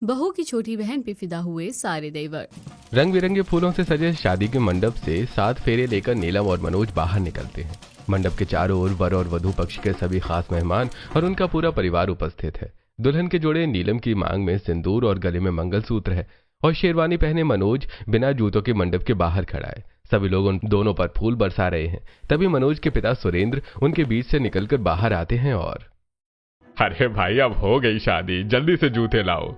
बहू की छोटी बहन पे फिदा हुए सारे देवर। रंग बिरंगे फूलों से सजे शादी के मंडप से 7 फेरे लेकर नीलम और मनोज बाहर निकलते हैं। मंडप के चारों ओर वर और वधू पक्ष के सभी खास मेहमान और उनका पूरा परिवार उपस्थित है। दुल्हन के जोड़े नीलम की मांग में सिंदूर और गले में मंगलसूत्र है और शेरवानी पहने मनोज बिना जूतों के मंडप के बाहर खड़ा है। सभी लोग उन दोनों पर फूल बरसा रहे हैं। तभी मनोज के पिता सुरेंद्र उनके बीच से निकलकर बाहर आते हैं और अरे भाई, अब हो गई शादी, जल्दी से जूते लाओ।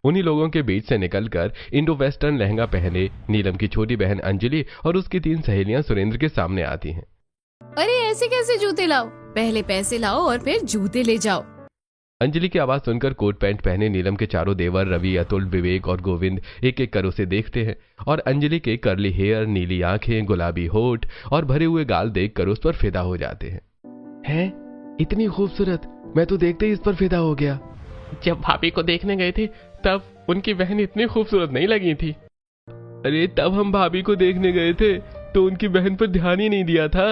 उन्हीं लोगों के बीच से निकलकर इंडो वेस्टर्न लहंगा पहने नीलम की छोटी बहन अंजलि और उसकी 3 सहेलियां सुरेंद्र के सामने आती हैं। अरे ऐसे कैसे जूते लाओ? पहले पैसे लाओ और फिर जूते ले जाओ। अंजलि की आवाज सुनकर कोट पैंट पहने नीलम के चारों देवर रवि, अतुल, विवेक और गोविंद एक एक कर उसे देखते हैं और अंजलि के कर्ली हेयर, नीली आंखें, गुलाबी होठ और भरे हुए गाल देखकर उस पर फिदा हो जाते हैं। हैं? इतनी खूबसूरत, मैं तो देखते ही इस पर फिदा हो गया। जब भाभी को देखने गए थे तब उनकी बहन इतनी खूबसूरत नहीं लगी थी। अरे तब हम भाभी को देखने गए थे तो उनकी बहन पर ध्यान ही नहीं दिया था।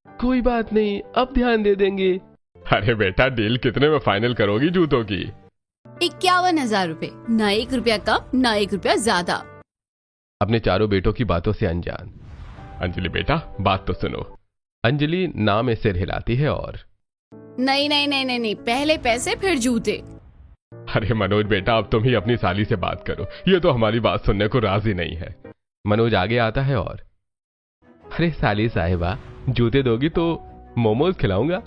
कोई बात नहीं, अब ध्यान दे देंगे। अरे बेटा, डील कितने में फाइनल करोगी जूतों की? 51,000 रुपए, ना 1 रुपया कम ना 1 रुपया ज्यादा। अपने चारों बेटों की बातों से अनजान अंजलि बेटा, बात तो सुनो। अंजलि ना में सिर हिलाती है और नहीं नहीं नहीं नहीं नहीं, पहले पैसे फिर जूते। अरे मनोज बेटा, अब तुम ही अपनी साली से बात करो, ये तो हमारी बात सुनने को राजी नहीं है। मनोज आगे आता है और अरे साली साहिबा, जूते दोगी तो मोमोज खिलाऊंगा।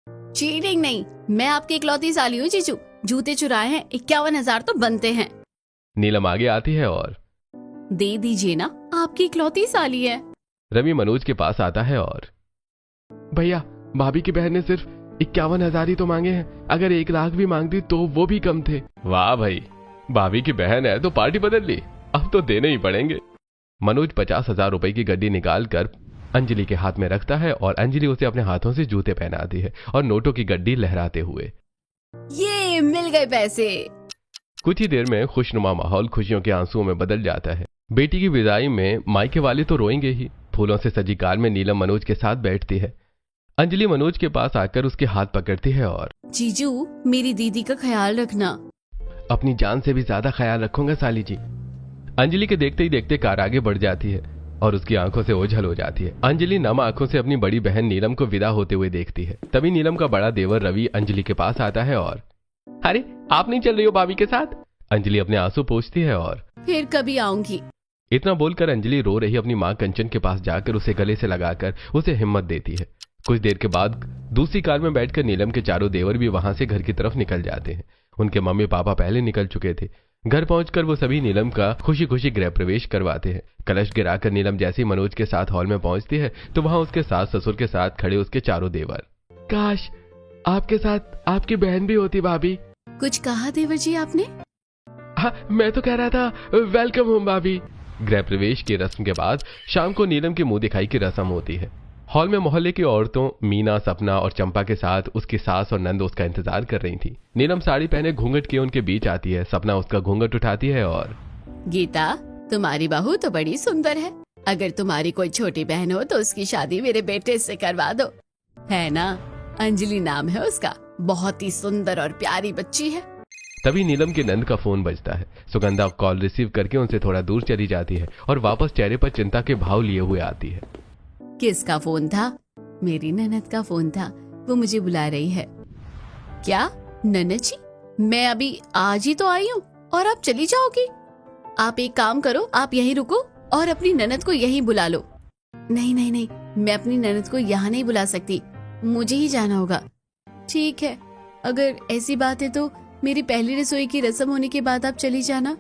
चीटिंग नहीं, मैं आपकी इकलौती साली हूँ जीजू। जूते चुराए हैं, 51,000 तो बनते हैं। नीलम आगे आती है और दे दीजिए ना, आपकी इकलौती साली है। रवि मनोज के पास आता है और भैया, भाभी की बहन ने सिर्फ 51,000 ही तो मांगे हैं, अगर 1 लाख भी मांगती तो वो भी कम थे। वाह भाई, भाभी की बहन है तो पार्टी बदल ली, अब तो देने ही पड़ेंगे। मनोज 50,000 रुपए की गड्डी निकाल कर अंजलि के हाथ में रखता है और अंजलि उसे अपने हाथों से जूते पहनाती है और नोटों की गड्डी लहराते हुए ये मिल गए पैसे। कुछ ही देर में खुशनुमा माहौल खुशियों के आंसुओं में बदल जाता है। बेटी की विदाई में मायके वाले तो रोएंगे ही। फूलों से सजी कार में नीलम मनोज के साथ बैठती है। अंजलि मनोज के पास आकर उसके हाथ पकड़ती है और जीजू, मेरी दीदी का ख्याल रखना। अपनी जान से भी ज्यादा ख्याल रखूंगा साली जी। अंजलि के देखते ही देखते कार आगे बढ़ जाती है और उसकी आंखों से ओझल हो जाती है। अंजलि नम आंखों से अपनी बड़ी बहन नीलम को विदा होते हुए देखती है। तभी नीलम का बड़ा देवर रवि अंजलि के पास आता है और अरे, आप नहीं चल रही हो भाभी के साथ? अंजलि अपने आंसू पोंछती है और फिर कभी आऊंगी। इतना बोलकर अंजलि रो रही अपनी मां कंचन के पास जाकर उसे गले से लगाकर उसे हिम्मत देती है। कुछ देर के बाद दूसरी कार में बैठकर नीलम के चारों देवर भी वहां से घर की तरफ निकल जाते हैं। उनके मम्मी पापा पहले निकल चुके थे। घर पहुंचकर वो सभी नीलम का खुशी खुशी गृह प्रवेश करवाते हैं। कलश गिराकर नीलम जैसे ही मनोज के साथ हॉल में पहुंचती है तो वहां उसके सास ससुर के साथ खड़े उसके चारों देवर। काश आपके साथ आपकी बहन भी होती भाभी। कुछ कहा देवर जी आपने? हाँ, मैं तो कह रहा था वेलकम होम भाभी। गृह प्रवेश की रस्म के बाद शाम को नीलम की मुंह दिखाई की रस्म होती है। हॉल में मोहल्ले की औरतों मीना, सपना और चंपा के साथ उसकी सास और नंद उसका इंतजार कर रही थी। नीलम साड़ी पहने घूंघट किए उनके बीच आती है। सपना उसका घूंघट उठाती है और गीता, तुम्हारी बहू तो बड़ी सुंदर है। अगर तुम्हारी कोई छोटी बहन हो तो उसकी शादी मेरे बेटे से करवा दो, है ना? अंजलि नाम है उसका, बहुत ही सुंदर और प्यारी बच्ची है। तभी नीलम के नंद का फोन बजता है। सुगंधा कॉल रिसीव करके उनसे थोड़ा दूर चली जाती है और वापस चेहरे पर चिंता के भाव लिए हुए आती है। किसका फोन था? मेरी ननद का फोन था, वो मुझे बुला रही है। क्या ननद जी? मैं अभी आज ही तो आई हूँ और आप चली जाओगी? आप एक काम करो, आप यहीं रुको और अपनी ननद को यहीं बुला लो। नहीं नहीं नहीं, मैं अपनी ननद को यहाँ नहीं बुला सकती, मुझे ही जाना होगा। ठीक है, अगर ऐसी बात है तो मेरी पहली रसोई की रस्म होने के बाद आप चली जाना।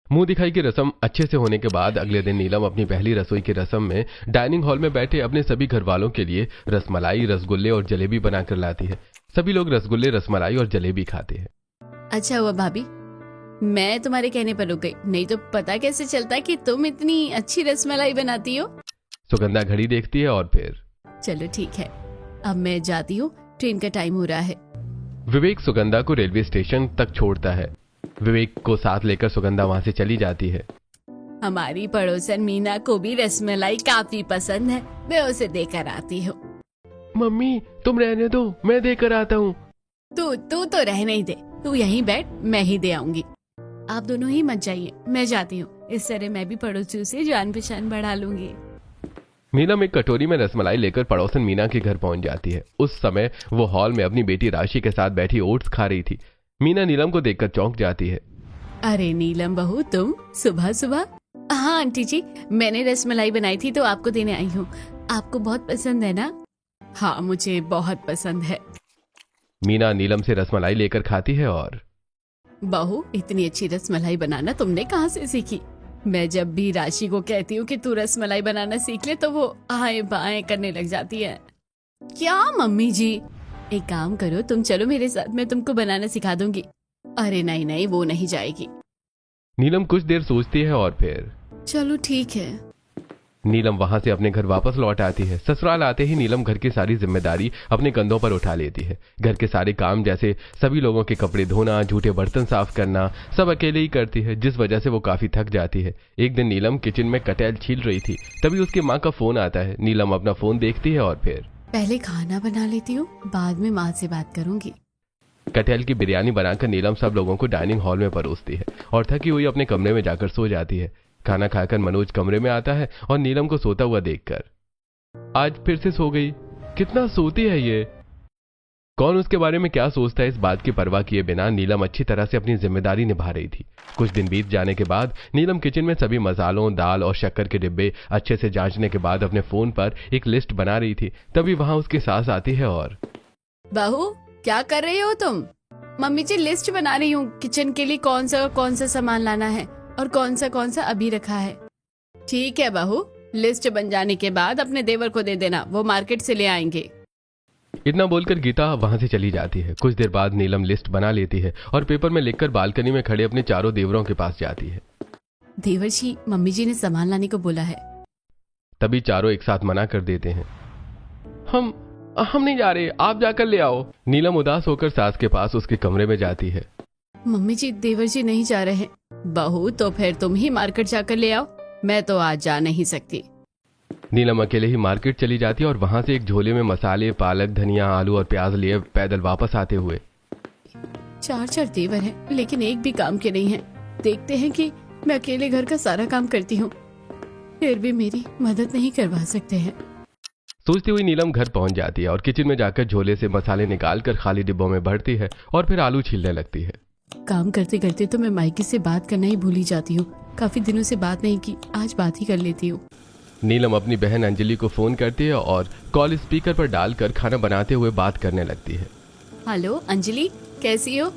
मुंह दिखाई की रस्म अच्छे से होने के बाद अगले दिन नीलम अपनी पहली रसोई की रस्म में डाइनिंग हॉल में बैठे अपने सभी घर वालों के लिए रसमलाई, रसगुल्ले और जलेबी बनाकर लाती है। सभी लोग रसगुल्ले, रसमलाई और जलेबी खाते हैं। अच्छा हुआ भाभी, मैं तुम्हारे कहने पर रुक गई, नहीं तो पता कैसे चलता कि तुम इतनी अच्छी रसमलाई बनाती हो। सुगंधा घड़ी देखती है और फिर चलो ठीक है, अब मैं जाती हूँ, ट्रेन का टाइम हो रहा है। विवेक सुगंधा को रेलवे स्टेशन तक छोड़ता है। विवेक को साथ लेकर सुगंधा वहां से चली जाती है। हमारी पड़ोसन मीना को भी रसमलाई काफी पसंद है, मैं उसे देकर आती हूँ। मम्मी तुम रहने दो, मैं देकर आता हूँ। तू तो रहने ही दे, तू यहीं बैठ, मैं ही दे आऊंगी। आप दोनों ही मत जाइए, मैं जाती हूँ। इस तरह मैं भी पड़ोसियों से जान पहचान बढ़ा लूंगी। नीलम एक कटोरी में रसमलाई लेकर पड़ोसन मीना के घर पहुंच जाती है। उस समय वो हॉल में अपनी बेटी राशि के साथ बैठी ओट्स खा रही थी। मीना नीलम को देखकर चौंक जाती है। अरे नीलम बहू, तुम सुबह सुबह? हाँ आंटी जी, मैंने रसमलाई बनाई थी तो आपको देने आई हूँ। आपको बहुत पसंद है ना? हाँ, मुझे बहुत पसंद है। मीना नीलम से रसमलाई लेकर खाती है और बहू, इतनी अच्छी रसमलाई बनाना तुमने कहाँ से सीखी? मैं जब भी राशि को कहती हूँ कि तू रसमलाई बनाना सीख ले तो वो आए बाएं करने लग जाती है। क्या मम्मी जी? एक काम करो, तुम चलो मेरे साथ, मैं तुमको बनाना सिखा दूंगी। अरे नहीं नहीं, वो नहीं जाएगी। नीलम कुछ देर सोचती है और फिर चलो ठीक है। नीलम वहां से अपने घर वापस लौट आती है। ससुराल आते ही नीलम घर की सारी जिम्मेदारी अपने कंधों पर उठा लेती है। घर के सारे काम जैसे सभी लोगों के कपड़े धोना, झूठे बर्तन साफ करना, सब अकेले ही करती है, जिस वजह से वो काफी थक जाती है। एक दिन नीलम किचन में कटहल छील रही थी, तभी उसकी माँ का फोन आता है। नीलम अपना फोन देखती है और फिर पहले खाना बना लेती हूँ, बाद में माँ से बात करूंगी। कटहल की बिरयानी बनाकर नीलम सब लोगों को डाइनिंग हॉल में परोसती है और थकी हुई अपने कमरे में जाकर सो जाती है। खाना खाकर मनोज कमरे में आता है और नीलम को सोता हुआ देखकर, आज फिर से सो गई, कितना सोती है ये। कौन उसके बारे में क्या सोचता है, इस बात की परवाह किए बिना नीलम अच्छी तरह से अपनी जिम्मेदारी निभा रही थी। कुछ दिन बीत जाने के बाद नीलम किचन में सभी मसालों, दाल और शक्कर के डिब्बे अच्छे से जांचने के बाद अपने फोन पर एक लिस्ट बना रही थी। तभी वहां उसकी सास आती है और बहू, क्या कर रही हो तुम? मम्मी जी, लिस्ट बना रही हूँ किचन के लिए, कौन सा सामान लाना है और कौन सा अभी रखा है। ठीक है बहू, लिस्ट बन जाने के बाद अपने देवर को दे देना, वो मार्केट से ले आएंगे। इतना बोलकर गीता वहां से चली जाती है। कुछ देर बाद नीलम लिस्ट बना लेती है और पेपर में लिखकर बालकनी में खड़े अपने चारों देवरों के पास जाती है। देवर जी, मम्मी जी ने सामान लाने को बोला है। तभी चारों एक साथ मना कर देते हैं। हम नहीं जा रहे, आप जाकर ले आओ। नीलम उदास होकर सास के पास उसके कमरे में जाती है। मम्मी जी, देवर जी नहीं जा रहे। बहू, तो फिर तुम ही मार्केट जाकर ले आओ, मैं तो आज जा नहीं सकती। नीलम अकेले ही मार्केट चली जाती है और वहां से एक झोले में मसाले, पालक, धनिया, आलू और प्याज लिए पैदल वापस आते हुए, चार देवर हैं, लेकिन एक भी काम के नहीं है। देखते हैं कि मैं अकेले घर का सारा काम करती हूँ, फिर भी मेरी मदद नहीं करवा सकते हैं। सोचती हुई नीलम घर पहुंच जाती है और किचन में जाकर झोले से मसाले निकालकर खाली डिब्बों में भरती है और फिर आलू छीलने लगती है। काम करते करते तो मैं मायके से बात करना ही भूल ही जाती हूँ। काफी दिनों से बात नहीं की, आज बात ही कर लेती हूँ। नीलम अपनी बहन अंजलि को फोन करती है और कॉल स्पीकर पर डालकर खाना बनाते हुए बात करने लगती है। हेलो अंजलि, कैसी हो?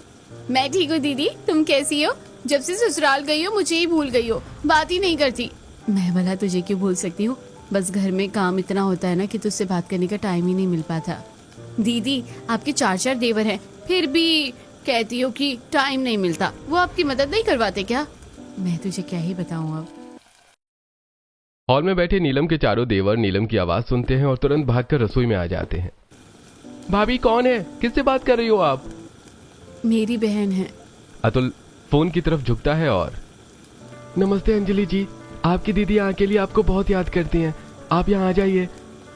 मैं ठीक हूँ दीदी, तुम कैसी हो? जब से ससुराल गई हो मुझे ही भूल गई हो, बात ही नहीं करती। मैं भला तुझे क्यों भूल सकती हूँ, बस घर में काम इतना होता है ना कि तुझसे बात करने का टाइम ही नहीं मिल पाता। दीदी, आपके चार देवर हैं, फिर भी कहती हो कि टाइम नहीं मिलता। वो आपकी मदद नहीं करवाते क्या? मैं तुझे क्या ही बताऊं अब। हॉल में बैठे नीलम के चारों देवर नीलम की आवाज सुनते हैं और तुरंत भागकर रसोई में आ जाते हैं। भाभी, कौन है? किससे बात कर रही हो आप? मेरी बहन है। अतुल फोन की तरफ झुकता है और नमस्ते अंजलि जी, आपकी दीदी यहाँ के लिए आपको बहुत याद करती हैं, आप यहाँ आ जाइए,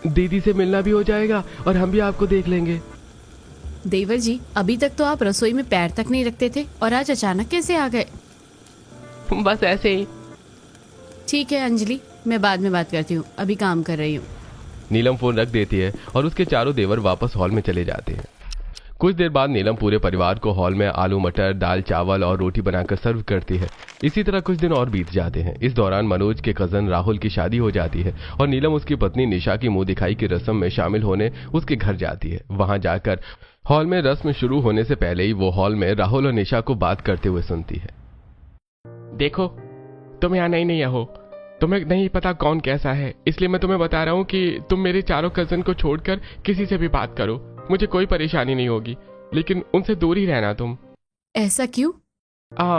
दीदी से मिलना भी हो जाएगा और हम भी आपको देख लेंगे। देवर जी, अभी तक तो आप रसोई में पैर तक नहीं रखते थे और आज अचानक कैसे आ गए? बस ऐसे ही। ठीक है अंजलि, मैं बाद में बात करती हूँ, अभी काम कर रही हूँ। नीलम फोन रख देती है और उसके चारों देवर वापस हॉल में चले जाते हैं। कुछ देर बाद नीलम पूरे परिवार को हॉल में आलू मटर, दाल चावल और रोटी बनाकर सर्व करती है। इसी तरह कुछ दिन और बीत जाते हैं। इस दौरान मनोज के कजन राहुल की शादी हो जाती है और नीलम उसकी पत्नी निशा की मुंह दिखाई की रस्म में शामिल होने उसके घर जाती है। वहां जाकर हॉल में रस्म शुरू होने से पहले ही वो हॉल में राहुल और निशा को बात करते हुए सुनती है। देखो, तुम यहाँ नहीं हो, तुम्हें नहीं पता कौन कैसा है, इसलिए मैं तुम्हें बता रहा हूँ कि तुम मेरे चारों कजन को छोड़कर किसी से भी बात करो, मुझे कोई परेशानी नहीं होगी, लेकिन उनसे दूर ही रहना तुम। ऐसा क्यों?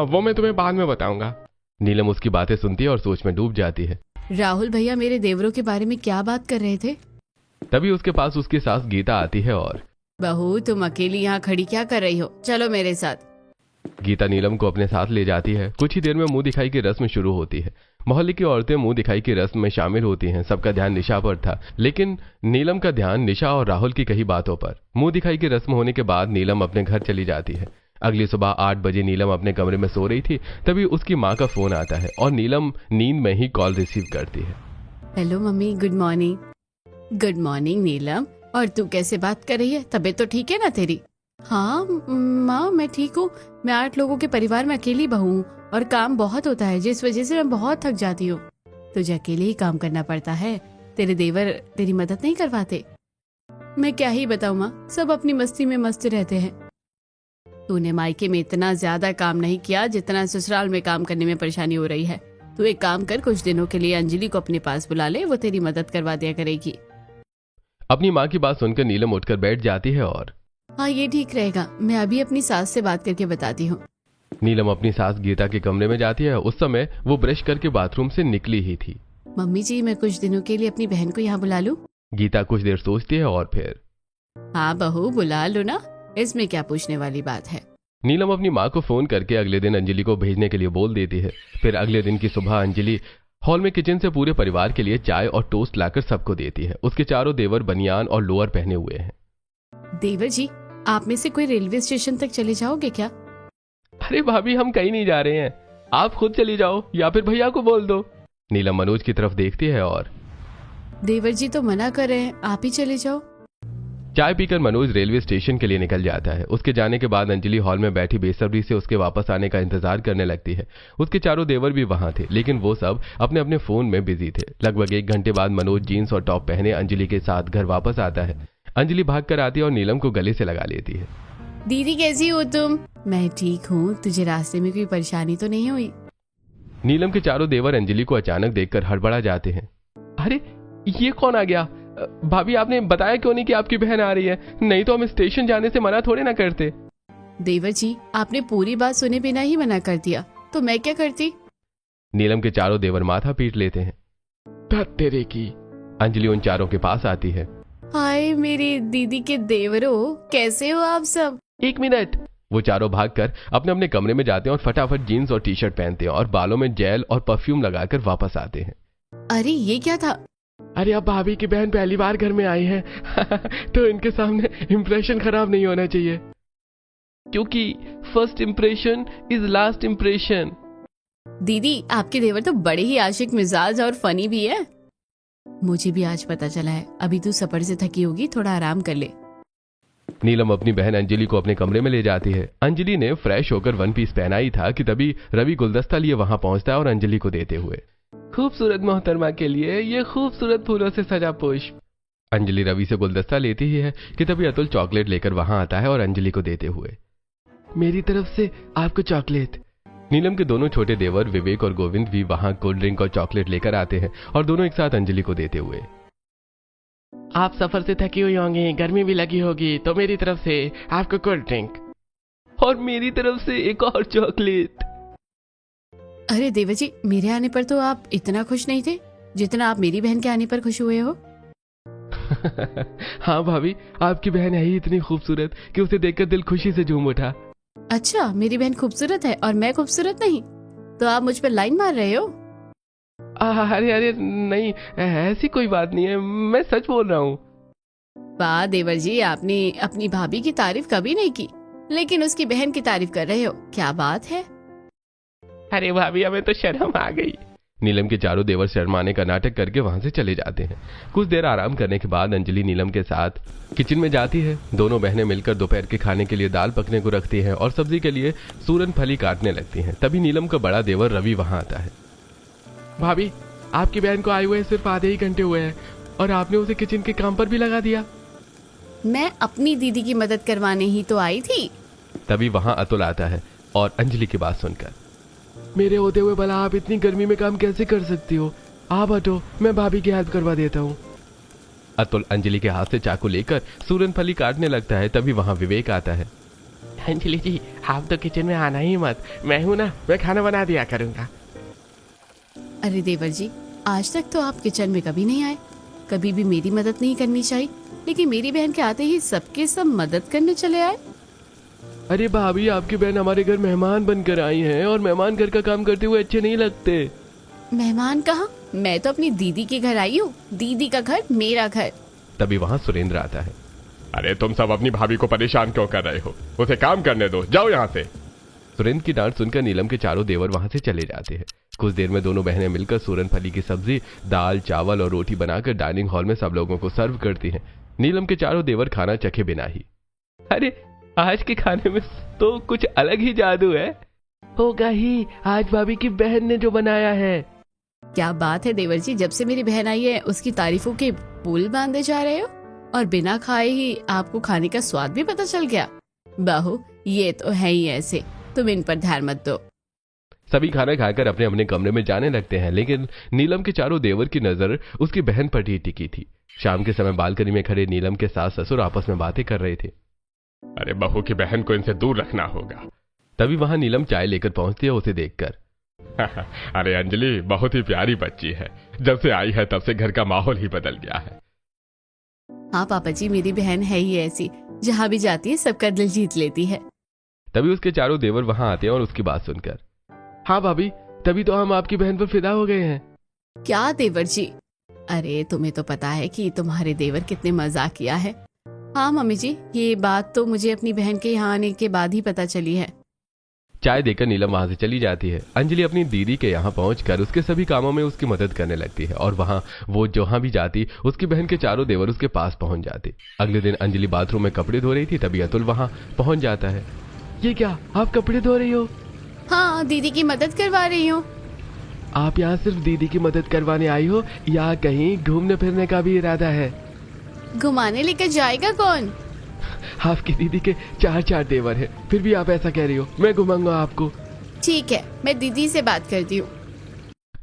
वो मैं तुम्हें बाद में बताऊंगा। नीलम उसकी बातें सुनती है और सोच में डूब जाती है। राहुल भैया मेरे देवरों के बारे में क्या बात कर रहे थे? तभी उसके पास उसकी सास गीता आती है और बहू, तुम अकेली यहाँ खड़ी क्या कर रही हो, चलो मेरे साथ। गीता नीलम को अपने साथ ले जाती है। कुछ ही देर में मुंह दिखाई की रस्म शुरू होती है। मोहल्ले की औरतें मुंह दिखाई की रस्म में शामिल होती हैं। सबका ध्यान निशा पर था, लेकिन नीलम का ध्यान निशा और राहुल की कही बातों पर। मुंह दिखाई की रस्म होने के बाद नीलम अपने घर चली जाती है। अगली सुबह 8 बजे नीलम अपने कमरे में सो रही थी, तभी उसकी माँ का फोन आता है और नीलम नींद में ही कॉल रिसीव करती है। Hello mummy, good morning. Good morning Neelam, और तू कैसे बात कर रही है? तबीयत तो ठीक है ना तेरी? हाँ माँ, मैं ठीक हूँ। मैं 8 लोगों के परिवार में अकेली बहू हूँ और काम बहुत होता है, जिस वजह से मैं बहुत थक जाती हूँ। तुझे अकेले ही काम करना पड़ता है, तेरे देवर तेरी मदद नहीं करवाते। मैं क्या ही बताऊँ माँ, सब अपनी मस्ती में मस्त रहते हैं। तूने मायके में इतना ज्यादा काम नहीं किया जितना ससुराल में काम करने में परेशानी हो रही है। तू एक काम कर, कुछ दिनों के लिए अंजलि को अपने पास बुला ले, वो तेरी मदद करवा दिया करेगी। अपनी माँ की बात सुनकर नीलम उठकर बैठ जाती है और हाँ, ये ठीक रहेगा। मैं अभी अपनी सास से बात करके बताती हूँ। नीलम अपनी सास गीता के कमरे में जाती है। उस समय वो ब्रश करके बाथरूम से निकली ही थी। मम्मी जी, मैं कुछ दिनों के लिए अपनी बहन को यहाँ बुला लूं? गीता कुछ देर सोचती है और फिर हाँ बहू, बुला लो ना, इसमें क्या पूछने वाली बात है। नीलम अपनी माँ को फोन करके अगले दिन अंजलि को भेजने के लिए बोल देती है। फिर अगले दिन की सुबह अंजलि हॉल में किचन से पूरे परिवार के लिए चाय और टोस्ट लाकर सबको देती है। उसके चारों देवर बनियान और लोअर पहने हुए हैं। देवर जी, आप में से कोई रेलवे स्टेशन तक चले जाओगे क्या? अरे भाभी, हम कहीं नहीं जा रहे हैं, आप खुद चली जाओ या फिर भैया को बोल दो। नीलम मनोज की तरफ देखती है और देवर जी तो मना कर रहे हैं, आप ही चले जाओ। चाय पीकर मनोज रेलवे स्टेशन के लिए निकल जाता है। उसके जाने के बाद अंजलि हॉल में बैठी बेसब्री से उसके वापस आने का इंतजार करने लगती है। उसके चारों देवर भी वहां थे, लेकिन वो सब अपने अपने फोन में बिजी थे। लगभग 1 घंटे बाद मनोज जीन्स और टॉप पहने अंजलि के साथ घर वापस आता है। अंजलि भाग कर आती है और नीलम को गले से लगा लेती है। दीदी कैसी हो तुम? मैं ठीक हूँ, तुझे रास्ते में कोई परेशानी तो नहीं हुई? नीलम के चारों देवर अंजलि को अचानक देखकर हड़बड़ा जाते हैं। अरे ये कौन आ गया? भाभी, आपने बताया क्यों नहीं कि आपकी बहन आ रही है? नहीं तो हम स्टेशन जाने से मना थोड़े ना करते। देवर जी, आपने पूरी बात सुने बिना ही मना कर दिया, तो मैं क्या करती? नीलम के चारों देवर माथा पीट लेते हैं। धत तेरे की। अंजलि उन चारों के पास आती है। हाय मेरी दीदी के देवरों, कैसे हो आप सब? 1 मिनट। वो चारों भागकर अपने अपने कमरे में जाते हैं और फटाफट जीन्स और टी शर्ट पहनते हैं और बालों में जेल और परफ्यूम लगाकर वापस आते हैं। अरे ये क्या था? अरे अब भाभी की बहन पहली बार घर में आई है तो इनके सामने इंप्रेशन खराब नहीं होना चाहिए, क्योंकि first impression is last impression. दीदी, आपके देवर तो बड़े ही आशिक मिजाज और फनी भी है। मुझे भी आज पता चला है। अभी तू सफर से थकी होगी, थोड़ा आराम कर ले। नीलम अपनी बहन अंजलि को अपने कमरे में ले जाती है। अंजलि ने फ्रेश होकर 1 पीस पहना ही था कि तभी रवि गुलदस्ता लिए वहां पहुंचता है और अंजलि को देते हुए, खूबसूरत मोहतरमा के लिए ये खूबसूरत फूलों से सजा पुष्प। अंजलि रवि से गुलदस्ता लेती ही है कि तभी अतुल चॉकलेट लेकर वहां आता है और अंजलि को देते हुए, मेरी तरफ से आपको चॉकलेट। नीलम के दोनों छोटे देवर विवेक और गोविंद भी वहां कोल्ड ड्रिंक और चॉकलेट लेकर आते हैं और दोनों एक साथ अंजलि को देते हुए, आप सफर से थकी हुई होंगी, गर्मी भी लगी होगी, तो मेरी तरफ से आपको कोल्ड ड्रिंक और मेरी तरफ से एक और चॉकलेट। अरे देवर जी, मेरे आने पर तो आप इतना खुश नहीं थे जितना आप मेरी बहन के आने पर खुश हुए हो। हाँ भाभी, आपकी बहन है ही इतनी खूबसूरत कि उसे देखकर दिल खुशी से झूम उठा। अच्छा, मेरी बहन खूबसूरत है और मैं खूबसूरत नहीं, तो आप मुझ पर लाइन मार रहे हो? अरे अरे नहीं, ऐसी कोई बात नहीं है, मैं सच बोल रहा हूँ। वाह देवर जी, आपने अपनी भाभी की तारीफ कभी नहीं की, लेकिन उसकी बहन की तारीफ कर रहे हो, क्या बात है? अरे भाभी, हमें तो शर्म आ गई। नीलम के चारों देवर शर्माने का नाटक करके वहां से चले जाते हैं। कुछ देर आराम करने के बाद अंजलि नीलम के साथ किचन में जाती है। दोनों बहनें मिलकर दोपहर के खाने के लिए दाल पकने को रखती हैं और सब्जी के लिए सूरन फली काटने लगती हैं। तभी नीलम का बड़ा देवर रवि वहां आता है। भाभी, आपकी बहन को आए हुए सिर्फ आधे ही घंटे हुए हैं और आपने उसे किचन के काम पर भी लगा दिया। मैं अपनी दीदी की मदद करवाने ही तो आई थी। तभी वहां अतुल आता है और अंजलि की बात सुनकर, मेरे होते हुए भला आप इतनी गर्मी में काम कैसे कर सकती हो? आप हटो, मैं भाभी की हेल्प करवा देता हूँ। अतुल अंजलि के हाथ से चाकू लेकर सूरन फली काटने लगता है। तभी वहां विवेक आता है। अंजलि जी, आप तो किचन में आना ही मत, मैं हूं ना, मैं खाना बना दिया करूंगा। अरे देवर जी, आज तक तो आप किचन में कभी नहीं आए, कभी भी मेरी मदद नहीं करनी चाहिए, लेकिन मेरी बहन के आते ही सबके सब मदद करने चले आए। अरे भाभी, आपकी बहन हमारे घर मेहमान बनकर आई हैं और मेहमान घर का काम करते हुए अच्छे नहीं लगते। मेहमान कहाँ? मैं तो अपनी दीदी के घर आई हूँ, दीदी का घर मेरा घर। तभी वहां सुरेंद्र आता है। अरे तुम सब अपनी भाभी को परेशान क्यों कर रहे हो? उसे काम करने दो, जाओ यहाँ से। सुरेंद्र की डांट सुनकर नीलम के चारों देवर वहां से चले जाते हैं। कुछ देर में दोनों बहनें मिलकर सूरनफली की सब्जी, दाल, चावल और रोटी बनाकर डाइनिंग हॉल में सब लोगों को सर्व करती हैं। नीलम के चारों देवर खाना चखे बिना ही, अरे आज के खाने में तो कुछ अलग ही जादू है, होगा ही आज भाभी की बहन ने जो बनाया है। क्या बात है देवर जी, जब से मेरी बहन आई है उसकी तारीफों के पुल बांधे जा रहे हो और बिना खाए ही आपको खाने का स्वाद भी पता चल गया। बहू ये तो है ही ऐसे, तुम इन पर ध्यान मत दो। सभी खाना खाकर अपने अपने कमरे में जाने लगते हैं, लेकिन नीलम के चारों देवर की नजर उसकी बहन पर ही टिकी थी। शाम के समय बालकनी में खड़े नीलम के सास ससुर आपस में बातें कर रहे थे। अरे बहू की बहन को इनसे दूर रखना होगा। तभी वहां नीलम चाय लेकर पहुंचती है उसे देखकर। अरे अंजलि बहुत ही प्यारी बच्ची है, जब से आई है तब से घर का माहौल ही बदल गया है। हाँ पापा जी, मेरी बहन है ही ऐसी, जहाँ भी जाती है सबका दिल जीत लेती है। तभी उसके चारों देवर वहां आते हैं और उसकी बात सुनकर, हाँ भाभी तभी तो हम आपकी बहन पर फिदा हो गए हैं। क्या देवर जी? अरे तुम्हें तो पता है कि तुम्हारे देवर कितने मजाकिया है। हाँ मम्मी जी, ये बात तो मुझे अपनी बहन के यहाँ आने के बाद ही पता चली है। चाय देकर नीलम वहां से चली जाती है। अंजलि अपनी दीदी के यहाँ पहुंचकर उसके सभी कामों में उसकी मदद करने लगती है और वहां वो जहां भी जाती उसकी बहन के चारों देवर उसके पास पहुंच जाते। अगले दिन अंजलि बाथरूम में कपड़े धो रही थी, तभी अतुल वहां पहुंच जाता है। ये क्या, आप कपड़े धो रही हो? हाँ, दीदी की मदद करवा रही हूँ। आप यहाँ सिर्फ दीदी की मदद करवाने आई हो या कहीं घूमने फिरने का भी इरादा है? घुमाने लेकर जाएगा कौन? आपकी दीदी के चार देवर है, फिर भी आप ऐसा कह रही हो? मैं घुमाऊंगा आपको। ठीक है, मैं दीदी से बात करती हूँ।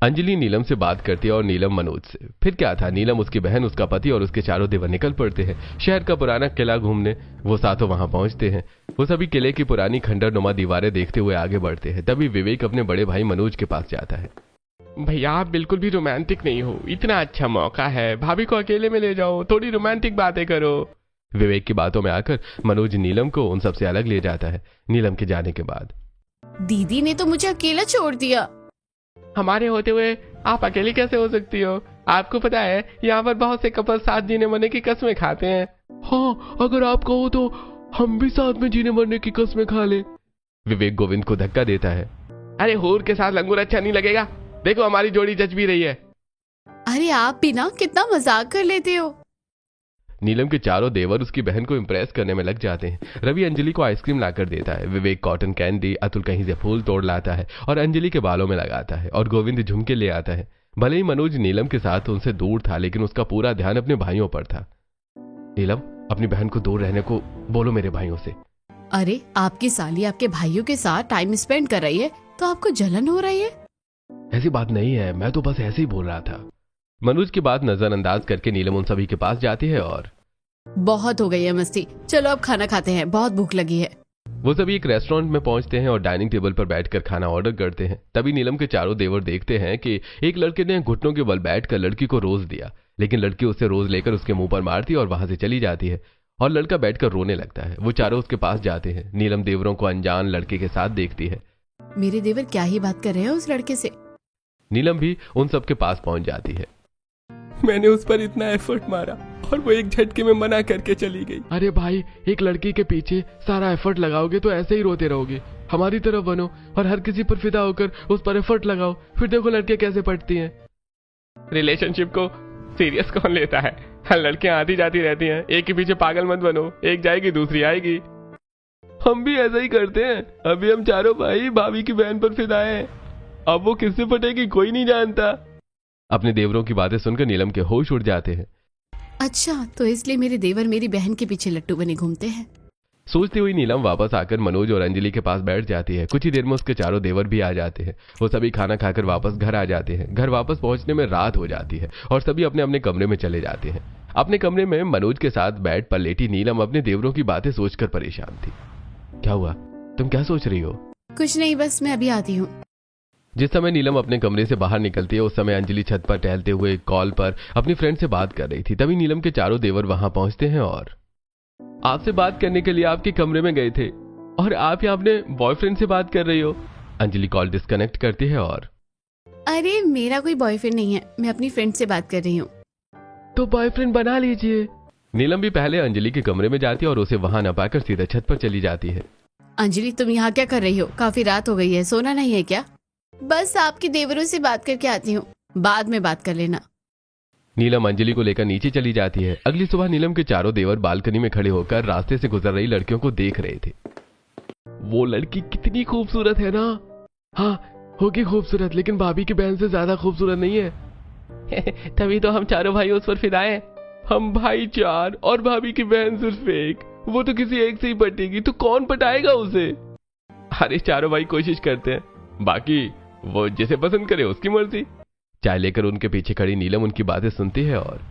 अंजलि नीलम से बात करती है और नीलम मनोज से। फिर क्या था, नीलम, उसकी बहन, उसका पति और उसके चारों देवर निकल पड़ते हैं शहर का पुराना किला घूमने। वो साथों वहां पहुंचते हैं। वो सभी किले की पुरानी खंडर नुमा दीवारें देखते हुए आगे बढ़ते हैं। तभी विवेक अपने बड़े भाई मनोज के पास जाता है। भैया आप बिल्कुल भी रोमांटिक नहीं हो, इतना अच्छा मौका है, भाभी को अकेले में ले जाओ, थोड़ी रोमांटिक बातें करो। विवेक की बातों में आकर मनोज नीलम को उन सबसे अलग ले जाता है। नीलम के जाने के बाद, दीदी ने तो मुझे अकेला छोड़ दिया। हमारे होते हुए आप अकेली कैसे हो सकती हो? आपको पता है यहाँ पर बहुत से कपल साथ जीने मरने की कस्में खाते हैं। हाँ, अगर आप कहो तो हम भी साथ में जीने मरने की कस्में खा ले। विवेक गोविंद को धक्का देता है। अरे हूर के साथ लंगूर अच्छा नहीं लगेगा, देखो हमारी जोड़ी जच भी रही है। अरे आप भी ना कितना मजाक कर लेते हो। नीलम के चारों देवर उसकी बहन को इम्प्रेस करने में लग जाते हैं। रवि अंजलि को आइसक्रीम लाकर देता है, विवेक कॉटन कैंडी, अतुल कहीं से फूल तोड़ लाता है और अंजलि के बालों में लगाता है और गोविंद झुमके ले आता है। भले ही मनोज नीलम के साथ उनसे दूर था, लेकिन उसका पूरा ध्यान अपने भाइयों पर था। नीलम, अपनी बहन को दूर रहने को बोलो मेरे भाइयों से। अरे आपकी साली आपके भाइयों के साथ टाइम स्पेंड कर रही है तो आपको जलन हो रही है? ऐसी बात नहीं है, मैं तो बस ऐसे ही बोल रहा था। मनोज की बात नजरअंदाज करके नीलम उन सभी के पास जाती है और बहुत हो गई है मस्ती, चलो अब खाना खाते हैं, बहुत भूख लगी है। वो सभी एक रेस्टोरेंट में पहुंचते हैं और डाइनिंग टेबल पर बैठकर खाना ऑर्डर करते हैं। तभी नीलम के चारों देवर देखते हैं कि एक लड़के ने घुटनों के बल बैठकर लड़की को रोज दिया, लेकिन लड़की उसे रोज लेकर उसके मुंह पर मारती और वहां से चली जाती है और लड़का बैठकर रोने लगता है। वो चारों उसके पास जाते हैं। नीलम देवरों को अनजान लड़के के साथ देखती है। मेरे देवर क्या ही बात कर रहे हैं उस लड़के से। नीलम भी उन सबके पास पहुंच जाती है। मैंने उस पर इतना एफर्ट मारा और वो एक झटके में मना करके चली गई। अरे भाई, एक लड़की के पीछे सारा एफर्ट लगाओगे तो ऐसे ही रोते रहोगे। हमारी तरफ बनो और हर किसी पर फिदा होकर उस पर एफर्ट लगाओ, फिर देखो लड़कियां कैसे पटती हैं। रिलेशनशिप को सीरियस कौन लेता है? लड़कियां आती जाती रहती हैं, एक के पीछे पागल मत बनो, एक जाएगी दूसरी आएगी। हम भी ऐसा ही करते हैं। अभी हम चारों भाई भाभी की बहन पर फिदा हैं। अब वो किससे पटेगी कोई नहीं जानता। अपने देवरों की बातें सुनकर नीलम के होश उड़ जाते हैं। अच्छा, तो इसलिए मेरे देवर मेरी बहन के पीछे लट्टू बने घूमते हैं। सोचती हुई नीलम वापस आकर मनोज और अंजलि के पास बैठ जाती है। कुछ ही देर में उसके चारों देवर भी आ जाते हैं। वो सभी खाना खाकर वापस घर आ जाते हैं। घर वापस पहुंचने में रात हो जाती है और सभी अपने अपने कमरे में चले जाते हैं। अपने कमरे में मनोज के साथ बेड पर लेटी नीलम अपने देवरों की बातें सोचकर परेशान थी। क्या हुआ, तुम क्या सोच रही हो? कुछ नहीं, बस मैं अभी आती हूँ। जिस समय नीलम अपने कमरे से बाहर निकलती है, उस समय अंजलि छत पर टहलते हुए कॉल पर अपनी फ्रेंड से बात कर रही थी। तभी नीलम के चारों देवर वहां पहुंचते हैं और आपसे बात करने के लिए आपके कमरे में गए थे और आप यहाँ अपने बॉयफ्रेंड से बात कर रही हो। अंजलि कॉल डिस्कनेक्ट करती है और अरे मेरा कोई बॉयफ्रेंड नहीं है, मैं अपनी फ्रेंड से बात कर रही हूँ। तो बॉयफ्रेंड बना लीजिए। नीलम भी पहले अंजलि के कमरे में जाती है और उसे वहां न पाकर सीधा छत पर चली जाती है। अंजलि, तुम यहाँ क्या कर रही हो? काफी रात हो गई है, सोना नहीं है क्या? बस आपके देवरों से बात करके आती हूँ, बाद में बात कर लेना। नीलम अंजलि को लेकर नीचे चली जाती है। अगली सुबह नीलम के चारों देवर बालकनी में खड़े होकर रास्ते से गुजर रही लड़कियों को देख रहे थे। वो लड़की कितनी खूबसूरत है ना? हाँ, होगी खूबसूरत, लेकिन भाभी की बहन से ज्यादा खूबसूरत नहीं है। तभी तो हम चारों भाई उस पर फिदा हैं। हम भाई चार और भाभी की बहन सिर्फ एक। वो तो किसी एक से ही पटेगी, तो कौन पटाएगा उसे? अरे चारों भाई कोशिश करते हैं, बाकी वो जिसे पसंद करे उसकी मर्जी। चाय लेकर उनके पीछे खड़ी नीलम उनकी बातें सुनती है। और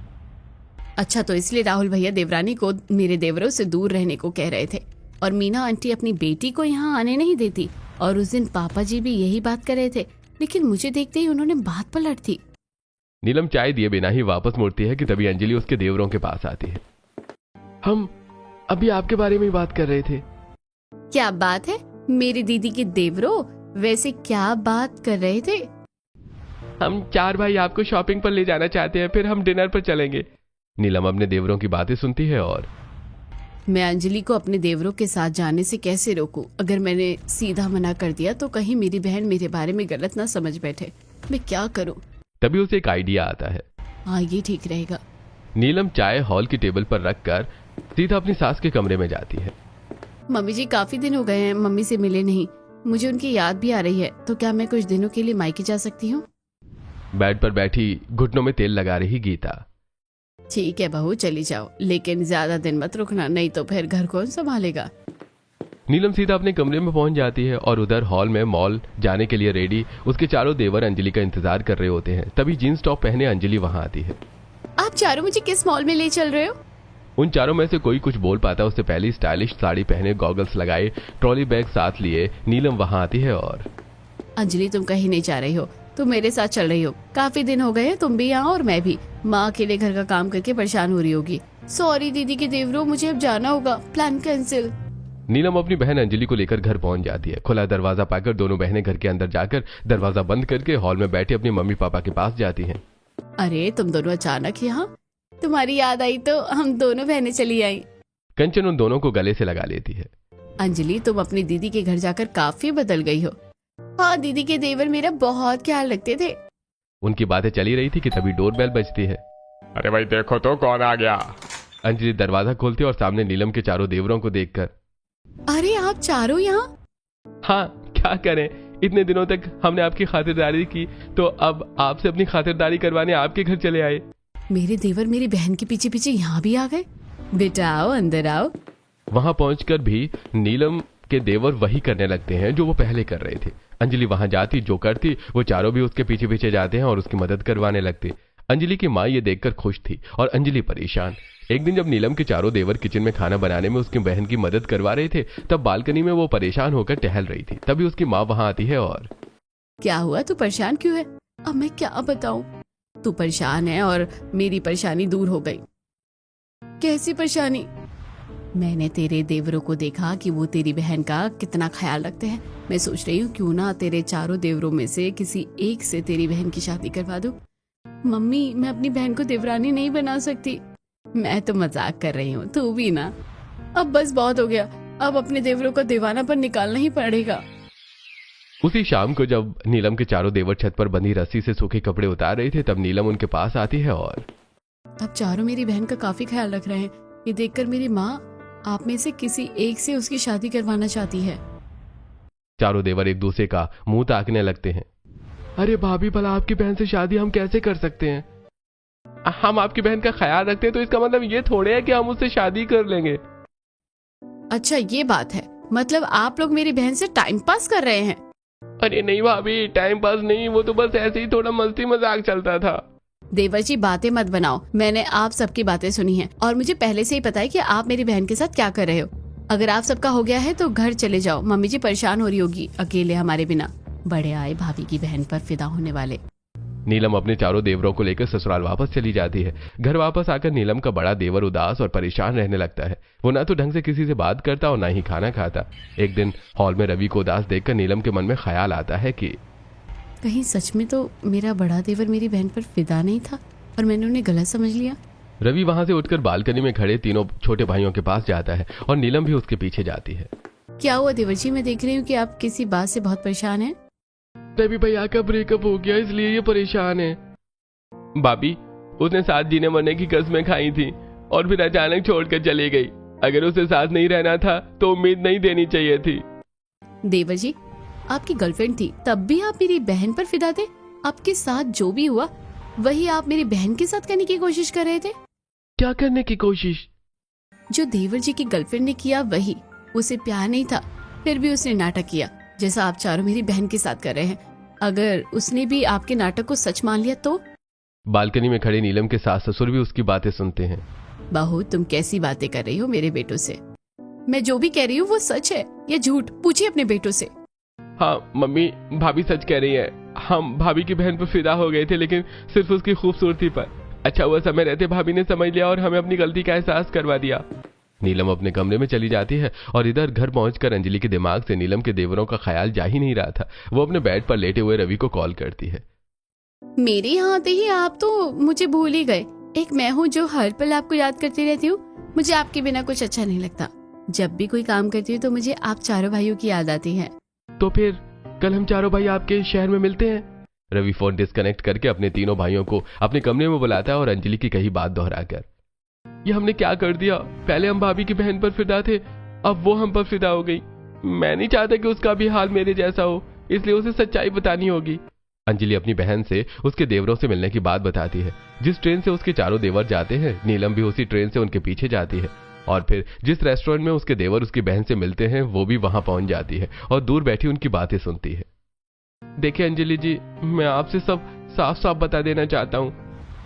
अच्छा, तो इसलिए राहुल भैया देवरानी को मेरे देवरों से दूर रहने को कह रहे थे, और मीना आंटी अपनी बेटी को यहाँ आने नहीं देती। और उस दिन पापा जी भी यही बात कर रहे थे, लेकिन मुझे देखते ही उन्होंने बात पलट दी। नीलम चाय दिए बिना ही वापस मुड़ती है कि तभी अंजलि उसके देवरों के पास आती है। हम अभी आपके बारे में ही बात कर रहे थे। क्या बात है? मेरी दीदी के देवरों, वैसे क्या बात कर रहे थे? हम चार भाई आपको शॉपिंग पर ले जाना चाहते हैं, फिर हम डिनर पर चलेंगे। नीलम अपने देवरों की बातें सुनती है। और मैं अंजलि को अपने देवरों के साथ जाने से कैसे रोकूं? अगर मैंने सीधा मना कर दिया तो कहीं मेरी बहन मेरे बारे में गलत ना समझ बैठे। मैं क्या करूं? तभी उसे एक आइडिया आता है। हाँ, ये ठीक रहेगा। नीलम चाय हॉल की टेबल पर रखकर सीधा अपनी सास के कमरे में जाती है। मम्मी जी, काफी दिन हो गए हैं मम्मी से मिले नहीं, मुझे उनकी याद भी आ रही है, तो क्या मैं कुछ दिनों के लिए मायके जा सकती हूँ? बेड पर बैठी घुटनों में तेल लगा रही गीता। ठीक है बहू, चली जाओ, लेकिन ज्यादा दिन मत रुकना, नहीं तो फिर घर कौन संभालेगा? नीलम सीधा अपने कमरे में पहुंच जाती है और उधर हॉल में मॉल जाने के लिए रेडी उसके चारों देवर अंजलि का इंतजार कर रहे होते हैं। तभी जींस टॉप पहने अंजलि वहां आती है। आप चारों मुझे किस मॉल में ले चल रहे हो? उन चारों में से कोई कुछ बोल पाता उससे पहले स्टाइलिश साड़ी पहने, गॉगल्स लगाए, ट्रॉली बैग साथ लिए नीलम वहां आती है। और अंजलि, तुम कहीं नहीं जा रही हो, तुम मेरे साथ चल रही हो। काफी दिन हो गए हैं, तुम भी यहाँ और मैं भी। माँ अकेले घर का काम करके परेशान हो रही होगी। सॉरी दीदी के देवरों, मुझे अब जाना होगा, प्लान कैंसिल। नीलम अपनी बहन अंजलि को लेकर घर पहुंच जाती है। खुला दरवाजा पाकर दोनों बहनें घर के अंदर जाकर दरवाजा बंद करके हॉल में बैठे अपनी मम्मी पापा के पास जाती हैं। अरे तुम दोनों अचानक यहाँ? तुम्हारी याद आई तो हम दोनों बहनें चली आई। कंचन उन दोनों को गले से लगा लेती है। अंजलि, तुम अपनी दीदी के घर जाकर काफी बदल गई हो। हाँ, दीदी के देवर मेरा बहुत ख्याल रखते थे। उनकी बातें चली रही थी कि तभी डोरबेल बजती है। अरे भाई देखो तो कौन आ गया। अंजलि दरवाजा खोलती है और सामने नीलम के चारों देवरों को देखकर, अरे आप चारों यहाँ? हाँ क्या करें, इतने दिनों तक हमने आपकी खातिरदारी की, तो अब आपसे अपनी खातिरदारी करवाने आपके घर चले आए। मेरे देवर मेरी बहन के पीछे पीछे यहाँ भी आ गए। बेटा आओ, अंदर आओ। वहां पहुंचकर भी नीलम के देवर वही करने लगते हैं जो वो पहले कर रहे थे। अंजलि वहां जाती, जो करती वो चारों भी उसके पीछे पीछे जाते हैं और उसकी मदद करवाने लगते। अंजलि की माँ ये देखकर खुश थी और अंजलि परेशान। एक दिन जब नीलम के चारों देवर किचन में खाना बनाने में उसकी बहन की मदद करवा रहे थे, तब बालकनी में वो परेशान होकर टहल रही थी। तभी उसकी माँ वहां आती है। और क्या हुआ, तू परेशान क्यों है? अब मैं क्या बताऊं, तू परेशान है और मेरी परेशानी दूर हो गई। कैसी परेशानी? मैंने तेरे देवरों को देखा कि वो तेरी बहन का कितना ख्याल रखते हैं। मैं सोच रही हूँ क्यों ना तेरे चारों देवरों में से किसी एक से तेरी बहन की शादी करवा दूं। मम्मी, मैं अपनी बहन को देवरानी नहीं बना सकती। मैं तो मजाक कर रही हूँ, तू भी ना। अब बस बहुत हो गया, अब अपने देवरों का दीवाना पर निकालना ही पड़ेगा। उसी शाम को जब नीलम के चारों देवर छत पर बंधी रस्सी से सूखे कपड़े उतार रहे थे, तब नीलम उनके पास आती है। और अब चारों मेरी बहन का काफी ख्याल रख रहे हैं। ये देखकर मेरी माँ आप में से किसी एक से उसकी शादी करवाना चाहती है। चारों देवर एक दूसरे का मुंह ताकने लगते हैं। अरे भाभी, भला आपकी बहन से शादी हम कैसे कर सकते हैं? हम आपकी बहन का ख्याल रखते हैं तो इसका मतलब ये थोड़े है कि हम उससे शादी कर लेंगे। अच्छा ये बात है, मतलब आप लोग मेरी बहन से टाइम पास कर रहे हैं? अरे नहीं भाभी, टाइम पास नहीं, वो तो बस ऐसे ही थोड़ा मस्ती मजाक चलता था। देवर जी बातें मत बनाओ, मैंने आप सबकी बातें सुनी हैं और मुझे पहले से ही पता है कि आप मेरी बहन के साथ क्या कर रहे हो। अगर आप सबका हो गया है तो घर चले जाओ, मम्मी जी परेशान हो रही होगी अकेले हमारे बिना। बड़े आए भाभी की बहन पर फिदा होने वाले। नीलम अपने चारों देवरों को लेकर ससुराल वापस चली जाती है। घर वापस आकर नीलम का बड़ा देवर उदास और परेशान रहने लगता है। वो ना तो ढंग से किसी से बात करता और ना ही खाना खाता। एक दिन हॉल में रवि को उदास देखकर नीलम के मन में ख्याल आता है कि कहीं सच में तो मेरा बड़ा देवर मेरी बहन पर फिदा नहीं था और मैंने उन्हें गलत समझ लिया। रवि वहां से उठकर बालकनी में खड़े तीनों छोटे भाइयों के पास जाता है और नीलम भी उसके पीछे जाती है। क्या हुआ देवर जी, मैं देख रही हूँ कि आप किसी बात से बहुत परेशान हैं। रवि भैया का ब्रेकअप हो गया इसलिए ये परेशान है। भाभी, उसने साथ जीने मरने की कस्में खाई थी और फिर अचानक छोड़कर चली गई। अगर उसे साथ नहीं रहना था तो उम्मीद नहीं देनी चाहिए थी। देवर जी, आपकी गर्लफ्रेंड थी तब भी आप मेरी बहन पर फिदा थे। आपके साथ जो भी हुआ वही आप मेरी बहन के साथ करने की कोशिश कर रहे थे। क्या करने की कोशिश? जो देवर जी की गर्लफ्रेंड ने किया वही। उसे प्यार नहीं था, फिर भी उसने नाटक किया जैसा आप चारों मेरी बहन के साथ कर रहे हैं। अगर उसने भी आपके नाटक को सच मान लिया तो? बालकनी में खड़े नीलम के सास ससुर भी उसकी बातें सुनते हैं। बहू, तुम कैसी बातें कर रही हो मेरे बेटों से? मैं जो भी कह रही हूँ वो सच है या झूठ, पूछिए अपने बेटों से। हाँ मम्मी, भाभी सच कह रही है। हम भाभी की बहन पर फिदा हो गए थे, लेकिन सिर्फ उसकी खूबसूरती पर। अच्छा हुआ समय रहते भाभी ने समझ लिया और हमें अपनी गलती का एहसास करवा दिया। नीलम अपने कमरे में चली जाती है और इधर घर पहुंचकर अंजलि के दिमाग से नीलम के देवरों का ख्याल जा ही नहीं रहा था। वो अपने बेड पर लेटे हुए रवि को कॉल करती है। मेरे यहाँ आते ही आप तो मुझे भूल ही गए। एक मैं हूँ जो हर पल आपको याद करती रहती हूँ। मुझे आपके बिना कुछ अच्छा नहीं लगता। जब भी कोई काम करती हूँ तो मुझे आप चारों भाइयों की याद आती है। तो फिर कल हम चारों भाई आपके शहर में मिलते हैं। रवि फोन डिस्कनेक्ट करके अपने तीनों भाइयों को अपने कमरे में बुलाता है और अंजलि की कही बात दोहराकर, ये हमने क्या कर दिया? पहले हम भाभी की बहन पर फिदा थे, अब वो हम पर फिदा हो गई। मैं नहीं चाहता कि उसका भी हाल मेरे जैसा हो, इसलिए उसे सच्चाई बतानी होगी। अंजलि अपनी बहन से उसके देवरों से मिलने की बात बताती है। जिस ट्रेन से उसके चारों देवर जाते हैं, नीलम भी उसी ट्रेन से उनके पीछे जाती है और फिर जिस रेस्टोरेंट में उसके देवर उसकी बहन से मिलते हैं वो भी वहां पहुंच जाती है और दूर बैठी उनकी बातें सुनती है। देखिए अंजलि जी, मैं आपसे सब साफ साफ बता देना चाहता हूँ।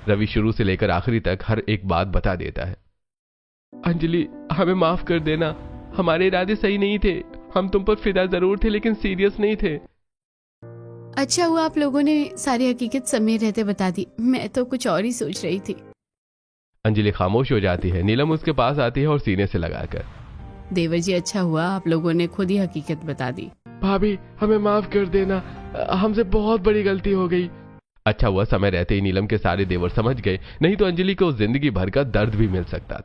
रवि शुरू से लेकर आखिरी तक हर एक बात बता देता है। अंजलि, हमें माफ कर देना। हमारे इरादे सही नहीं थे। हम तुम पर फिदा जरूर थे लेकिन सीरियस नहीं थे। अच्छा हुआ आप लोगों ने सारी हकीकत समय रहते बता दी। मैं तो कुछ और ही सोच रही थी। अंजलि खामोश हो जाती है। नीलम उसके पास आती है और सीने से लगाकर, देवर जी, अच्छा हुआ आप लोगों ने खुद ही हकीकत बता दी। भाभी, हमें माफ कर देना। हमसे बहुत बड़ी गलती हो गई। अच्छा हुआ समय रहते ही नीलम के सारे देवर समझ गए, नहीं तो अंजलि को जिंदगी भर का दर्द भी मिल सकता था।